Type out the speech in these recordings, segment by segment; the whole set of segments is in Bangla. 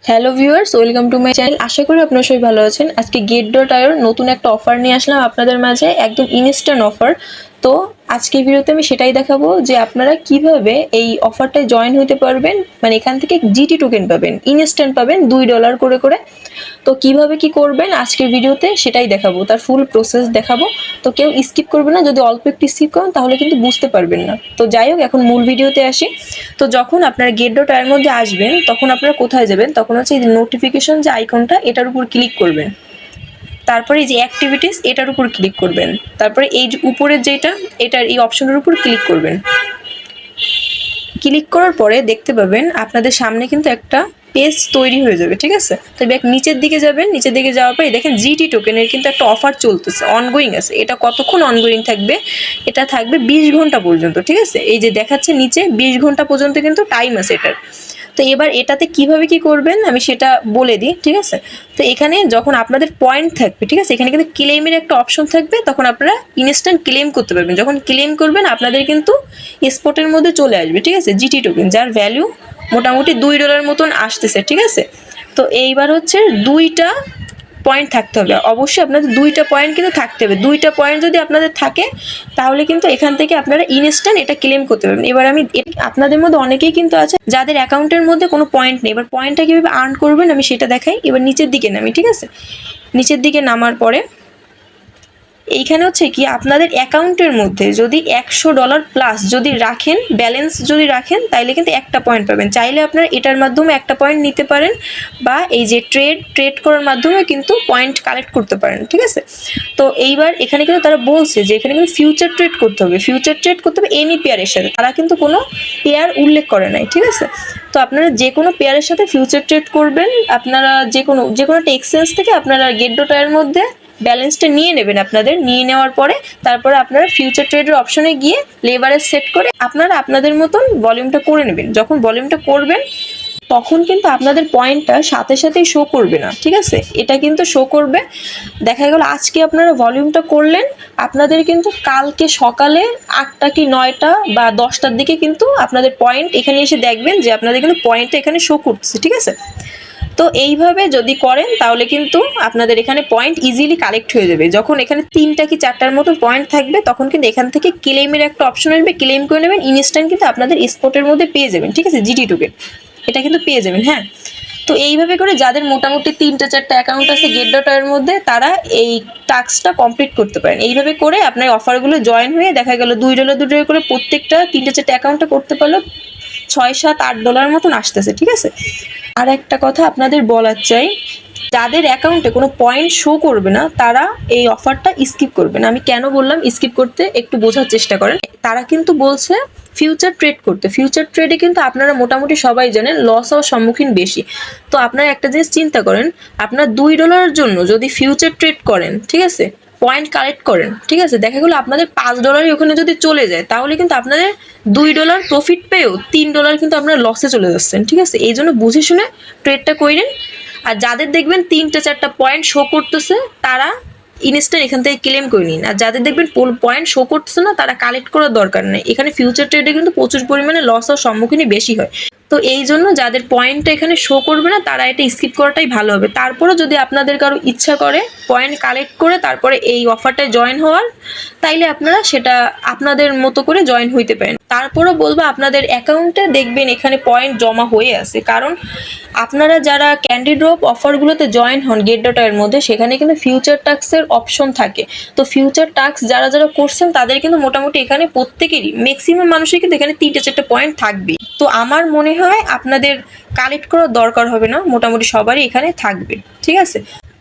Hello viewers, welcome to my channel. আশা করি আপনারা সবাই ভালো আছেন। আজকে গেট.আইওর নতুন একটা অফার নিয়ে আসলাম আপনাদের মাঝে, একদম ইনস্ট্যান্ট অফার। তো আজকের ভিডিওতে আমি সেটাই দেখাবো যে আপনারা কিভাবে এই অফারটায় জয়েন হতে পারবেন, মানে এখান থেকে জিটি টোকেন পাবেন, ইনস্ট্যান্ট পাবেন $2 করে করে। তো কিভাবে কি করবেন আজকের ভিডিওতে সেটাই দেখাবো, তার ফুল প্রসেস দেখাবো। তো কেউ স্কিপ করবে না, যদি অল্প একটু স্কিপ করেন তাহলে কিন্তু বুঝতে পারবেন না। তো যাই হোক, এখন মূল ভিডিওতে আসি। তো যখন আপনারা গেট.আইয়ের মধ্যে আসবেন তখন আপনারা কোথায় যাবেন, তখন হচ্ছে এই নোটিফিকেশন যে আইকনটা এটার উপর ক্লিক করবেন। তারপরে এই যে অ্যাক্টিভিটিস এটার উপর ক্লিক করবেন। তারপরে এই যে উপরের যেটা, এটার এই অপশনের উপর ক্লিক করবেন। ক্লিক করার পরে দেখতে পাবেন আপনাদের সামনে কিন্তু একটা পেজ তৈরি হয়ে যাবে, ঠিক আছে। তো নিচের দিকে যাবেন, নিচের দিকে যাওয়ার পরে দেখেন জিটি টোকেনের কিন্তু একটা অফার চলতেছে, অনগোয়িং আছে। এটা কতক্ষণ অনগোয়িং থাকবে? এটা থাকবে 20 ঘন্টা পর্যন্ত, ঠিক আছে। এই যে দেখাচ্ছে নিচে 20 ঘন্টা পর্যন্ত কিন্তু টাইম আছে এটার। তো এবার এটাতে কিভাবে কি করবেন আমি সেটা বলে দিই, ঠিক আছে। তো এখানে যখন আপনাদের পয়েন্ট থাকবে, ঠিক আছে, এখানে কিন্তু ক্লেমের একটা অপশন থাকবে, তখন আপনারা ইনস্ট্যান্ট ক্লেম করতে পারবেন। যখন ক্লেম করবেন আপনাদের কিন্তু স্পটের মধ্যে চলে আসবে, ঠিক আছে, জিটি টোকেন, যার ভ্যালু মোটামুটি $2 মতন আসতেছে, ঠিক আছে। তো এইবার হচ্ছে 2টা পয়েন্ট থাকতে হবে, অবশ্যই আপনাদের 2টা পয়েন্ট কিন্তু থাকতে হবে। 2টা পয়েন্ট যদি আপনাদের থাকে তাহলে কিন্তু এখান থেকে আপনারা ইনস্ট্যান্ট এটা ক্লেম করতে পারবেন। এবার আমি আপনাদের মধ্যে অনেকেই কিন্তু আছে যাদের অ্যাকাউন্টের মধ্যে কোনো পয়েন্ট নেই। এবার পয়েন্টটা কীভাবে আর্ন করবেন আমি সেটা দেখাই। এবার নিচের দিকে নামি, ঠিক আছে। নিচের দিকে নামার পরে এইখানে হচ্ছে কি আপনাদের অ্যাকাউন্টের মধ্যে যদি $100 প্লাস যদি রাখেন, ব্যালেন্স যদি রাখেন, তাইলে কিন্তু একটা পয়েন্ট পাবেন। চাইলে আপনারা এটার মাধ্যমে একটা পয়েন্ট নিতে পারেন, বা এই যে ট্রেড করার মাধ্যমে কিন্তু পয়েন্ট কালেক্ট করতে পারেন, ঠিক আছে। তো এইবার এখানে কিন্তু তারা বলছে যে এখানে কিন্তু ফিউচার ট্রেড করতে হবে, ফিউচার ট্রেড করতে হবে এনি পেয়ারের সাথে। তারা কিন্তু কোনো পেয়ার উল্লেখ করে নাই, ঠিক আছে। তো আপনারা যে কোনো পেয়ারের সাথে ফিউচার ট্রেড করবেন। আপনারা যে কোনো একটা এক্সচেঞ্জ থেকে আপনারা গেট.আইয়ের মধ্যে ব্যালেন্সটা নিয়ে নেবেন। আপনাদের নিয়ে নেওয়ার পরে তারপরে আপনারা ফিউচার ট্রেডের অপশনে গিয়ে লেভারেজ সেট করে আপনারা আপনাদের মতন ভলিউমটা করে নেবেন। যখন ভলিউমটা করবেন তখন কিন্তু আপনাদের পয়েন্টটা সাথে সাথেই শো করবে না, ঠিক আছে। এটা কিন্তু শো করবে, দেখা গেল আজকে আপনারা ভলিউমটা করলেন, আপনাদের কিন্তু কালকে সকালে 8টা কি 9টা বা 10টার দিকে কিন্তু আপনাদের পয়েন্ট এখানে এসে দেখবেন যে আপনাদের কিন্তু পয়েন্টটা এখানে শো করছে, ঠিক আছে। তো এইভাবে যদি করেন তাহলে কিন্তু আপনাদের এখানে পয়েন্ট ইজিলি কালেক্ট হয়ে যাবে। যখন এখানে 3টা কি 4টার মতো পয়েন্ট থাকবে তখন কিন্তু এখান থেকে ক্লেমের একটা অপশন আসবে, ক্লেম করে নেবেন, ইনস্ট্যান্ট কিন্তু আপনাদের স্পটের মধ্যে পেয়ে যাবেন, ঠিক আছে, জিটি টোকেন এটা কিন্তু পেয়ে যাবেন। হ্যাঁ, তো এইভাবে করে যাদের মোটামুটি 3টা 4টা অ্যাকাউন্ট আছে গেট.আইয়ের মধ্যে তারা এই টাস্কটা কমপ্লিট করতে পারেন। এইভাবে করে আপনার অফারগুলো জয়েন হয়ে দেখা গেল $2 করে প্রত্যেকটা 3টা 4টা অ্যাকাউন্টে করতে পারলো $6 7 8 মতন আসতেছে, ঠিক আছে। আর একটা কথা আপনাদের বলার চাই, যাদের অ্যাকাউন্টে কোনো পয়েন্ট শো করবে না তারা এই অফারটা স্কিপ করবেন। আমি কেন বললাম স্কিপ করতে একটু বোঝার চেষ্টা করেন। তারা কিন্তু বলছে ফিউচার ট্রেড করতে। ফিউচার ট্রেডে কিন্তু আপনারা মোটামুটি সবাই জানেন লস হওয়ার সম্মুখীন বেশি। তো আপনারা একটা জিনিস চিন্তা করেন, আপনার $2 জন্য যদি ফিউচার ট্রেড করেন, ঠিক আছে, পয়েন্ট কালেক্ট করেন, ঠিক আছে, দেখা গেলো আপনাদের $5 ওখানে যদি চলে যায় তাহলে কিন্তু আপনাদের $2 প্রফিট পেয়েও $3 কিন্তু আপনারা লসে চলে যাচ্ছেন, ঠিক আছে। এই জন্য বুঝে শুনে ট্রেডটা করেন। আর যাদের দেখবেন 3টা 4টা পয়েন্ট শো করতেছে তারা ইনস্ট্যান্ট এখান থেকে ক্লেম করে নিন। আর যাদের দেখবেন পয়েন্ট শো করতেছে না তারা কালেক্ট করার দরকার নেই। এখানে ফিউচার ট্রেডে কিন্তু প্রচুর পরিমাণে লস হওয়ার সম্মুখীনই বেশি হয়। তো এই জন্য যাদের পয়েন্টটা এখানে শো করবে না তারা এটা স্কিপ করাটাই ভালো হবে। তারপরে যদি আপনাদের কারো ইচ্ছা করে পয়েন্ট কালেক্ট করে তারপরে এই অফারটায় জয়েন হওয়ার, তাইলে আপনারা সেটা আপনাদের মতো করে জয়েন হইতে পারেন। তারপরেও বলবো আপনাদের অ্যাকাউন্টে দেখবেন এখানে পয়েন্ট জমা হয়ে আছে, কারণ আপনারা যারা ক্যান্ডি ড্রপ অফারগুলোতে জয়েন হন গেট.আইয়ের মধ্যে সেখানে কিন্তু ফিউচার টাস্কের অপশন থাকে। তো ফিউচার টাস্ক যারা যারা করছেন তাদের কিন্তু মোটামুটি এখানে প্রত্যেকেরই ম্যাক্সিমাম মানুষের কিন্তু এখানে 3টা 4টা পয়েন্ট থাকবে। তো আমার মনে হয় আপনাদের কালেক্ট করার দরকার হবে না, মোটামুটি সবারই এখানে থাকবে, ঠিক আছে।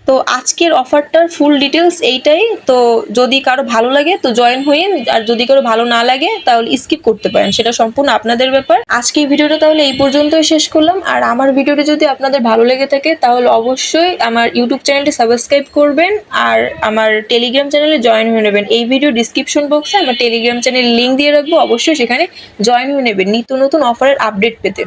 তো আজকের অফারটার ফুল ডিটেলস এইটাই। তো যদি কারো ভালো লাগে তো জয়েন হইন, আর যদি কারো ভালো না লাগে তাহলে স্কিপ করতে পারেন, সেটা সম্পূর্ণ আপনাদের ব্যাপার। আজকের ভিডিওটা তাহলে এই পর্যন্তই শেষ করলাম। আর আমার ভিডিওটা যদি আপনাদের ভালো লেগে থাকে তাহলে অবশ্যই আমার ইউটিউব চ্যানেলটি সাবস্ক্রাইব করবেন আর আমার টেলিগ্রাম চ্যানেলে জয়েন হয়ে নেবেন। এই ভিডিও ডিসক্রিপশন বক্সে আমার টেলিগ্রাম চ্যানেলের লিঙ্ক দিয়ে রাখবো, অবশ্যই সেখানে জয়েন হয়ে নেবেন নিত্য নতুন অফারের আপডেট পেতে।